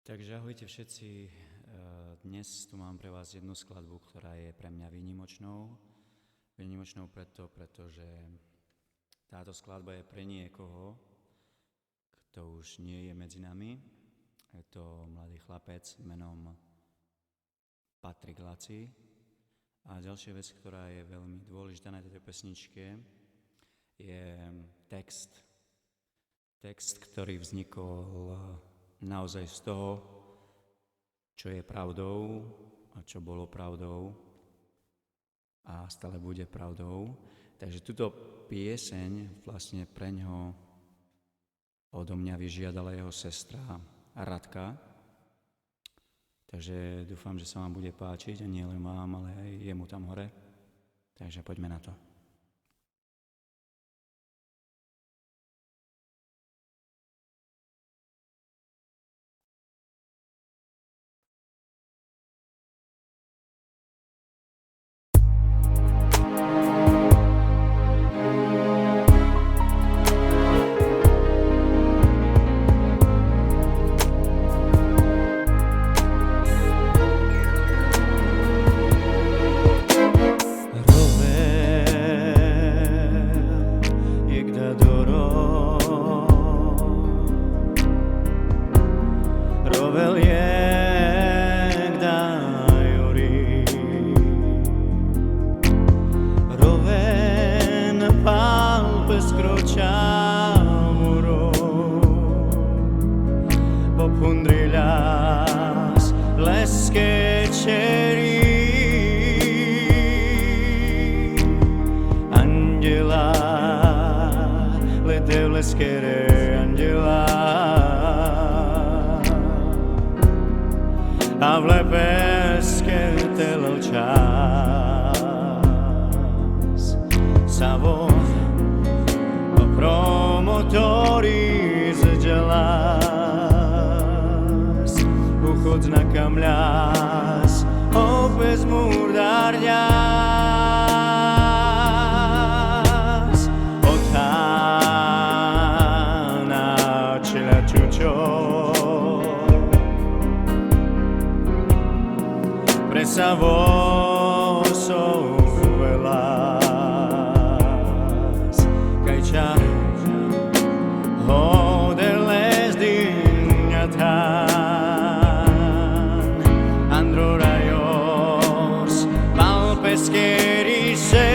Takže ahojte všetci, dnes tu mám pre vás jednu skladbu, ktorá je pre mňa výnimočnou. Výnimočnou pretože táto skladba je pre niekoho, kto už nie je medzi nami. Je to mladý chlapec menom Patrik Laci. A ďalšia vec, ktorá je veľmi dôležitá na tejto pesničke, je text. Text, ktorý vznikol naozaj z toho, čo je pravdou a čo bolo pravdou a stále bude pravdou. Takže túto pieseň vlastne preňho odo mňa vyžiadala jeho sestra Radka. Takže dúfam, že sa vám bude páčiť, a nie len vám, ale aj jemu tam hore. Takže poďme na to. Popundrilas leske čeri Anđela lete v leskere anđela A v lepeske telel čas Savo promotori zđelas Uchod na kamljas opet murdarjas Od Hana čela čučo Presavo sovelas Kajča Hodeles dinjatan Androraios Palpeskeri sera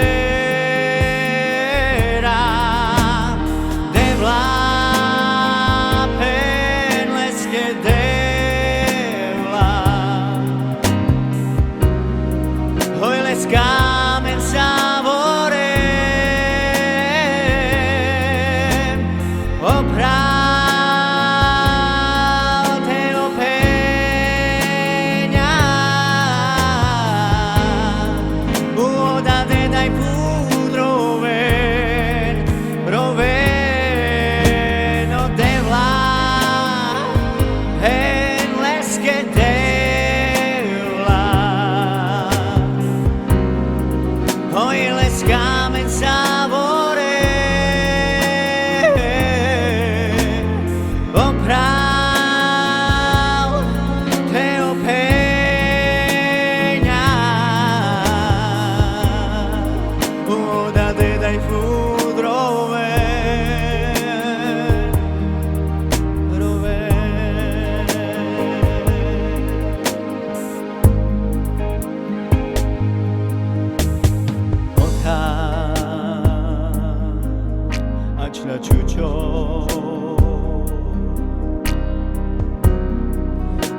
Devla penleske devla Hoiles kamen savore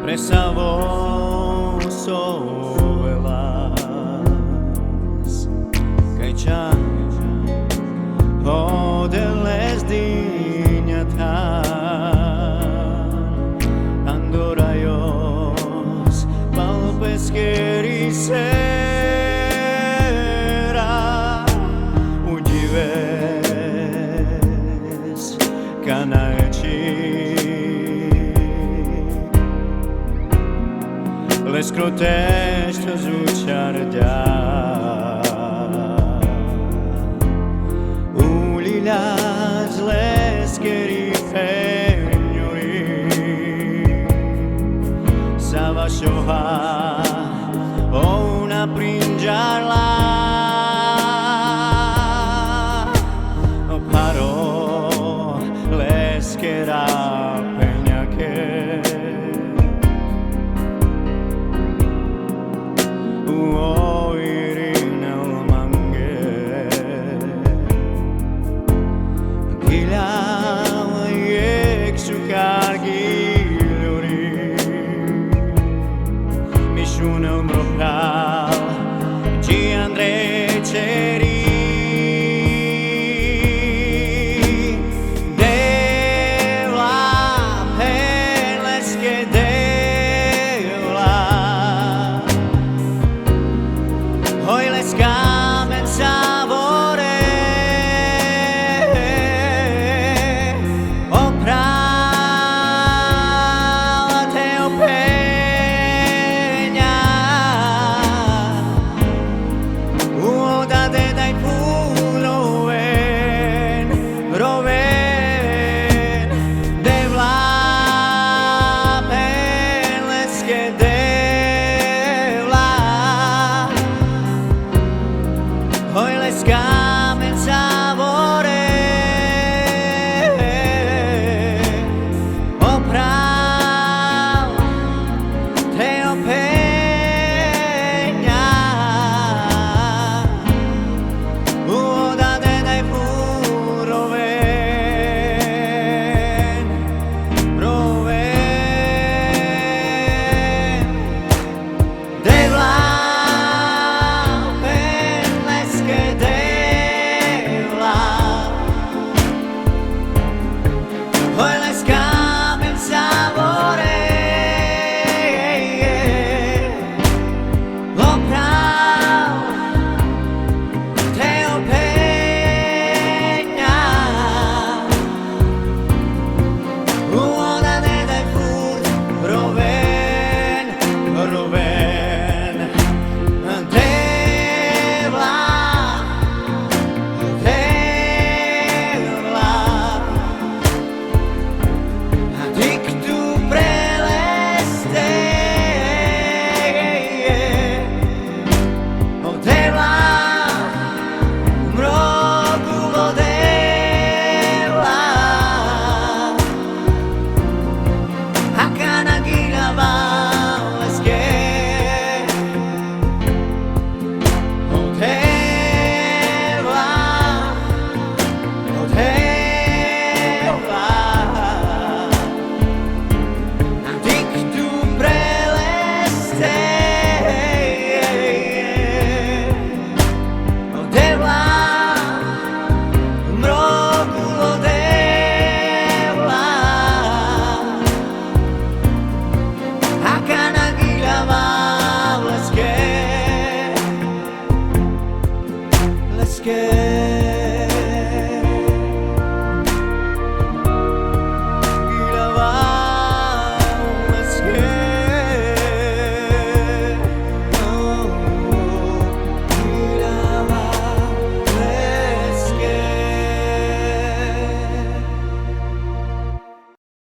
Presavo sovelas Kajča Hodeles dinjatan Andoraios Palpeskeri sera Uđives Kanaeči L'escrotește zuciardea Ulilas leskeri fegnuri peschera